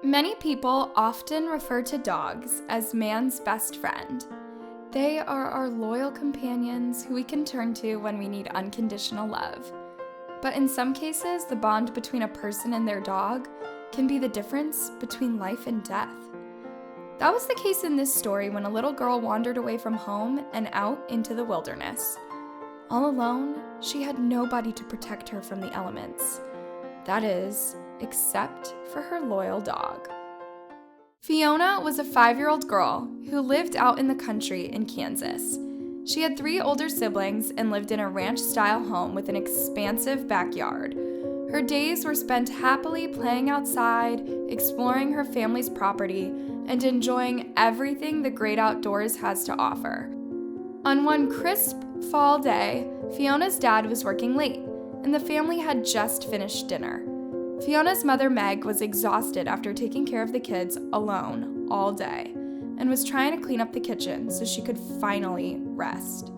Many people often refer to dogs as man's best friend. They are our loyal companions who we can turn to when we need unconditional love. But in some cases, the bond between a person and their dog can be the difference between life and death. That was the case in this story when a little girl wandered away from home and out into the wilderness. All alone, she had nobody to protect her from the elements. That is, except for her loyal dog. Fiona was a 5-year-old girl who lived out in the country in Kansas. She had 3 older siblings and lived in a ranch-style home with an expansive backyard. Her days were spent happily playing outside, exploring her family's property, and enjoying everything the great outdoors has to offer. On one crisp fall day, Fiona's dad was working late, and the family had just finished dinner. Fiona's mother, Meg, was exhausted after taking care of the kids alone all day and was trying to clean up the kitchen so she could finally rest.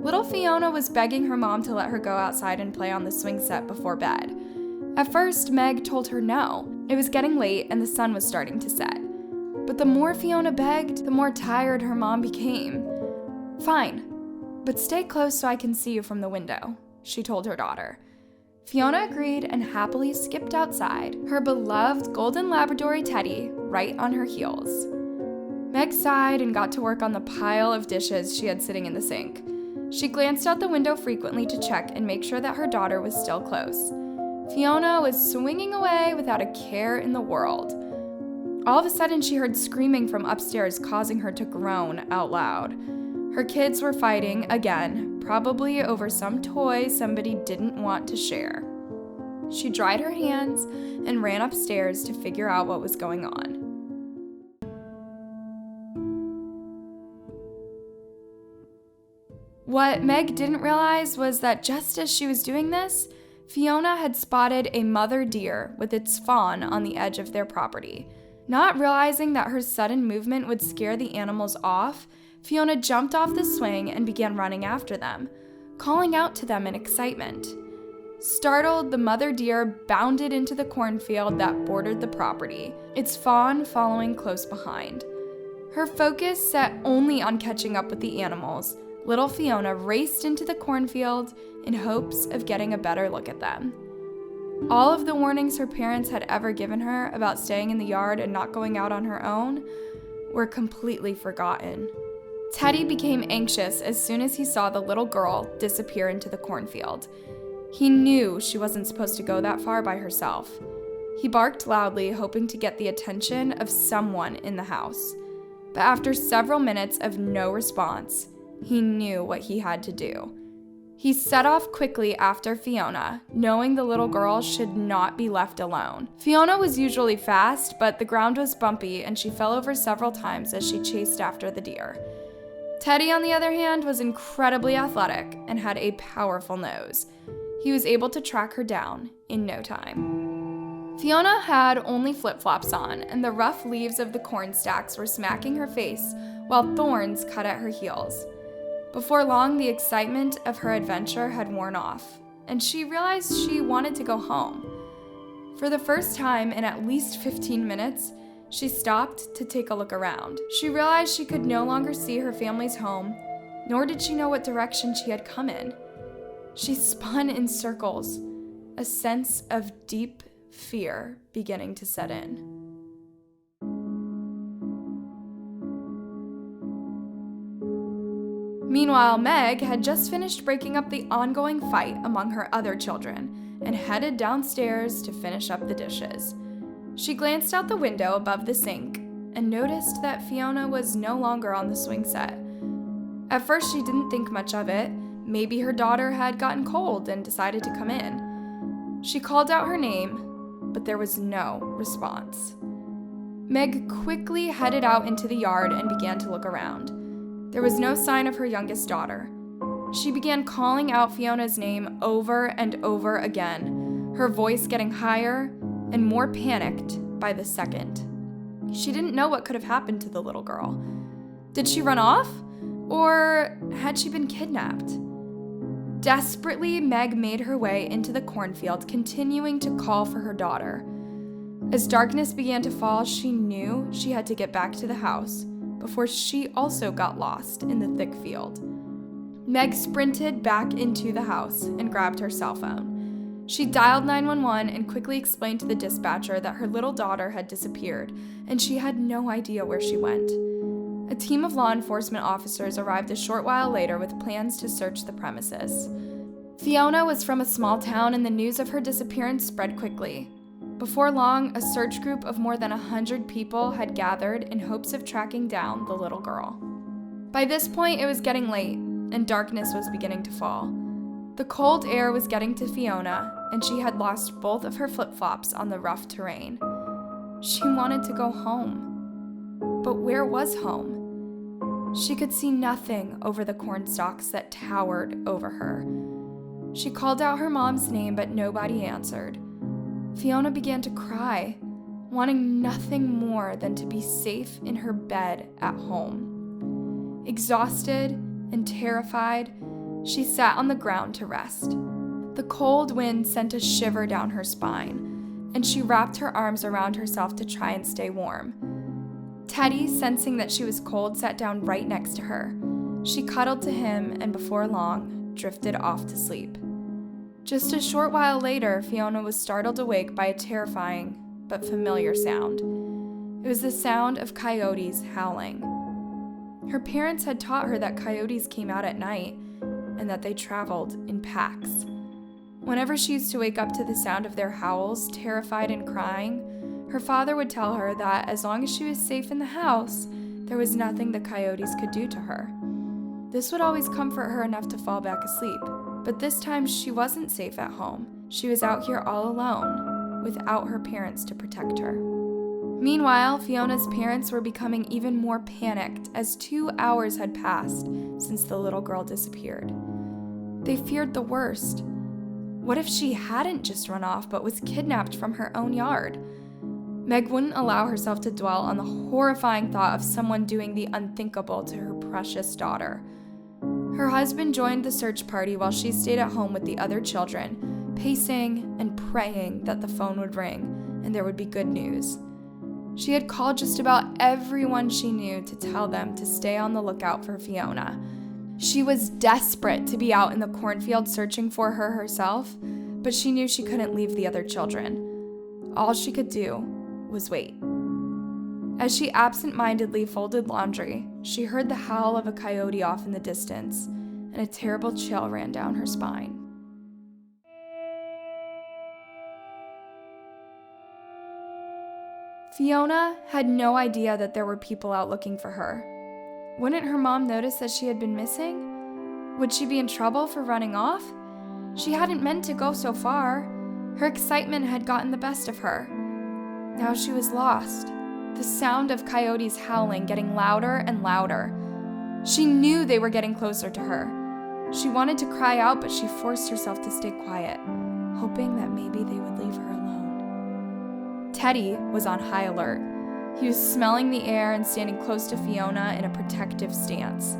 Little Fiona was begging her mom to let her go outside and play on the swing set before bed. At first, Meg told her no. It was getting late and the sun was starting to set. But the more Fiona begged, the more tired her mom became. "Fine, but stay close so I can see you from the window," she told her daughter. Fiona agreed and happily skipped outside, her beloved golden Labrador Teddy right on her heels. Meg sighed and got to work on the pile of dishes she had sitting in the sink. She glanced out the window frequently to check and make sure that her daughter was still close. Fiona was swinging away without a care in the world. All of a sudden, she heard screaming from upstairs, causing her to groan out loud. Her kids were fighting again, probably over some toy somebody didn't want to share. She dried her hands and ran upstairs to figure out what was going on. What Meg didn't realize was that just as she was doing this, Fiona had spotted a mother deer with its fawn on the edge of their property. Not realizing that her sudden movement would scare the animals off, Fiona jumped off the swing and began running after them, calling out to them in excitement. Startled, the mother deer bounded into the cornfield that bordered the property, its fawn following close behind. Her focus set only on catching up with the animals, little Fiona raced into the cornfield in hopes of getting a better look at them. All of the warnings her parents had ever given her about staying in the yard and not going out on her own were completely forgotten. Teddy became anxious as soon as he saw the little girl disappear into the cornfield. He knew she wasn't supposed to go that far by herself. He barked loudly, hoping to get the attention of someone in the house. But after several minutes of no response, he knew what he had to do. He set off quickly after Fiona, knowing the little girl should not be left alone. Fiona was usually fast, but the ground was bumpy and she fell over several times as she chased after the deer. Teddy, on the other hand, was incredibly athletic and had a powerful nose. He was able to track her down in no time. Fiona had only flip-flops on, and the rough leaves of the corn stacks were smacking her face while thorns cut at her heels. Before long, the excitement of her adventure had worn off, and she realized she wanted to go home. For the first time in at least 15 minutes, she stopped to take a look around. She realized she could no longer see her family's home, nor did she know what direction she had come in. She spun in circles, a sense of deep fear beginning to set in. Meanwhile, Meg had just finished breaking up the ongoing fight among her other children and headed downstairs to finish up the dishes. She glanced out the window above the sink and noticed that Fiona was no longer on the swing set. At first, she didn't think much of it. Maybe her daughter had gotten cold and decided to come in. She called out her name, but there was no response. Meg quickly headed out into the yard and began to look around. There was no sign of her youngest daughter. She began calling out Fiona's name over and over again, her voice getting higher and more panicked by the second. She didn't know what could have happened to the little girl. Did she run off? Or had she been kidnapped? Desperately, Meg made her way into the cornfield, continuing to call for her daughter. As darkness began to fall, she knew she had to get back to the house before she also got lost in the thick field. Meg sprinted back into the house and grabbed her cell phone. She dialed 911 and quickly explained to the dispatcher that her little daughter had disappeared and she had no idea where she went. A team of law enforcement officers arrived a short while later with plans to search the premises. Fiona was from a small town and the news of her disappearance spread quickly. Before long, a search group of more than 100 people had gathered in hopes of tracking down the little girl. By this point, it was getting late, and darkness was beginning to fall. The cold air was getting to Fiona, and she had lost both of her flip-flops on the rough terrain. She wanted to go home. But where was home? She could see nothing over the corn stalks that towered over her. She called out her mom's name, but nobody answered. Fiona began to cry, wanting nothing more than to be safe in her bed at home. Exhausted and terrified, she sat on the ground to rest. The cold wind sent a shiver down her spine, and she wrapped her arms around herself to try and stay warm. Teddy, sensing that she was cold, sat down right next to her. She cuddled to him and before long, drifted off to sleep. Just a short while later, Fiona was startled awake by a terrifying but familiar sound. It was the sound of coyotes howling. Her parents had taught her that coyotes came out at night and that they traveled in packs. Whenever she used to wake up to the sound of their howls, terrified and crying, her father would tell her that as long as she was safe in the house, there was nothing the coyotes could do to her. This would always comfort her enough to fall back asleep. But this time she wasn't safe at home. She was out here all alone, without her parents to protect her. Meanwhile, Fiona's parents were becoming even more panicked as 2 hours had passed since the little girl disappeared. They feared the worst. What if she hadn't just run off but was kidnapped from her own yard? Meg wouldn't allow herself to dwell on the horrifying thought of someone doing the unthinkable to her precious daughter. Her husband joined the search party while she stayed at home with the other children, pacing and praying that the phone would ring and there would be good news. She had called just about everyone she knew to tell them to stay on the lookout for Fiona. She was desperate to be out in the cornfield searching for her herself, but she knew she couldn't leave the other children. All she could do was wait. As she absent-mindedly folded laundry, she heard the howl of a coyote off in the distance, and a terrible chill ran down her spine. Fiona had no idea that there were people out looking for her. Wouldn't her mom notice that she had been missing? Would she be in trouble for running off? She hadn't meant to go so far. Her excitement had gotten the best of her. Now she was lost. The sound of coyotes howling getting louder and louder. She knew they were getting closer to her. She wanted to cry out, but she forced herself to stay quiet, hoping that maybe they would leave her alone. Teddy was on high alert. He was smelling the air and standing close to Fiona in a protective stance.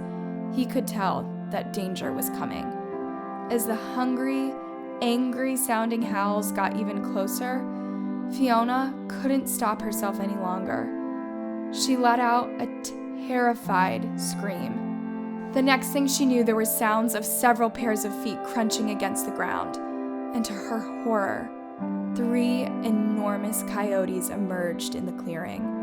He could tell that danger was coming. As the hungry, angry-sounding howls got even closer, Fiona couldn't stop herself any longer. She let out a terrified scream. The next thing she knew, there were sounds of several pairs of feet crunching against the ground. And to her horror, 3 enormous coyotes emerged in the clearing.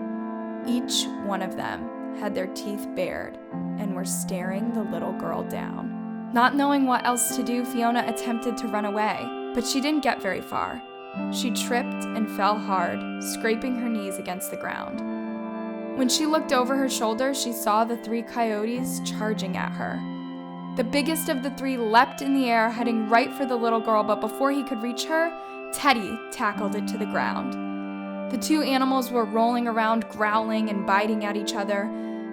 Each one of them had their teeth bared and were staring the little girl down. Not knowing what else to do, Fiona attempted to run away, but she didn't get very far. She tripped and fell hard, scraping her knees against the ground. When she looked over her shoulder, she saw the 3 coyotes charging at her. The biggest of the 3 leapt in the air, heading right for the little girl, but before he could reach her, Teddy tackled it to the ground. The 2 animals were rolling around, growling and biting at each other,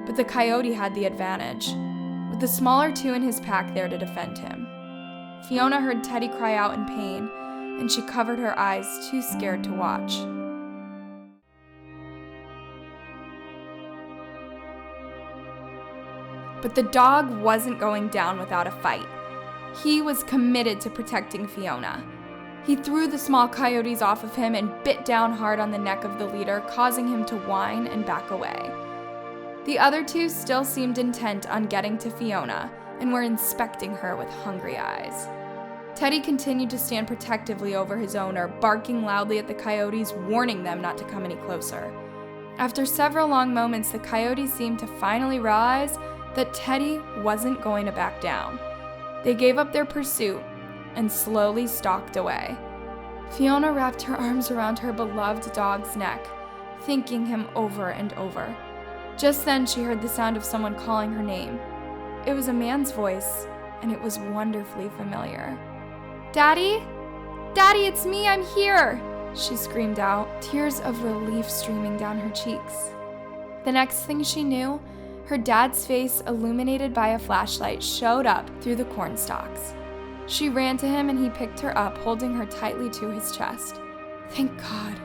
but the coyote had the advantage, with the smaller 2 in his pack there to defend him. Fiona heard Teddy cry out in pain, and she covered her eyes, too scared to watch. But the dog wasn't going down without a fight. He was committed to protecting Fiona. He threw the small coyotes off of him and bit down hard on the neck of the leader, causing him to whine and back away. The other two still seemed intent on getting to Fiona and were inspecting her with hungry eyes. Teddy continued to stand protectively over his owner, barking loudly at the coyotes, warning them not to come any closer. After several long moments, the coyotes seemed to finally realize that Teddy wasn't going to back down. They gave up their pursuit and slowly stalked away. Fiona wrapped her arms around her beloved dog's neck, thanking him over and over. Just then she heard the sound of someone calling her name. It was a man's voice, and it was wonderfully familiar. "Daddy? Daddy, it's me, I'm here!" she screamed out, tears of relief streaming down her cheeks. The next thing she knew, her dad's face, illuminated by a flashlight, showed up through the corn stalks. She ran to him and he picked her up, holding her tightly to his chest. "Thank God,"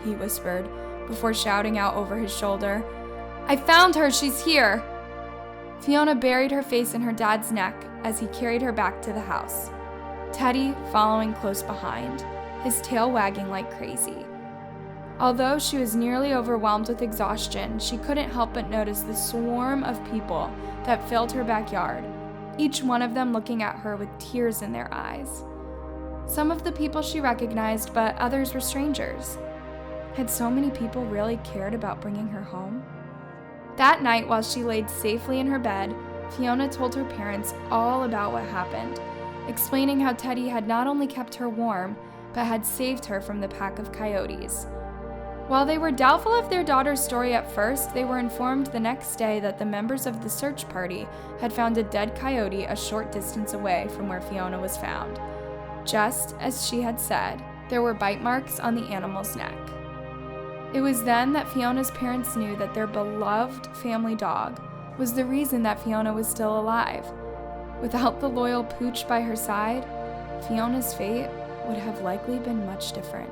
he whispered, before shouting out over his shoulder, "I found her, she's here!" Fiona buried her face in her dad's neck as he carried her back to the house, Teddy following close behind, his tail wagging like crazy. Although she was nearly overwhelmed with exhaustion, she couldn't help but notice the swarm of people that filled her backyard, each one of them looking at her with tears in their eyes. Some of the people she recognized, but others were strangers. Had so many people really cared about bringing her home? That night, while she laid safely in her bed, Fiona told her parents all about what happened, explaining how Teddy had not only kept her warm, but had saved her from the pack of coyotes. While they were doubtful of their daughter's story at first, they were informed the next day that the members of the search party had found a dead coyote a short distance away from where Fiona was found. Just as she had said, there were bite marks on the animal's neck. It was then that Fiona's parents knew that their beloved family dog was the reason that Fiona was still alive. Without the loyal Pooch by her side, Fiona's fate would have likely been much different.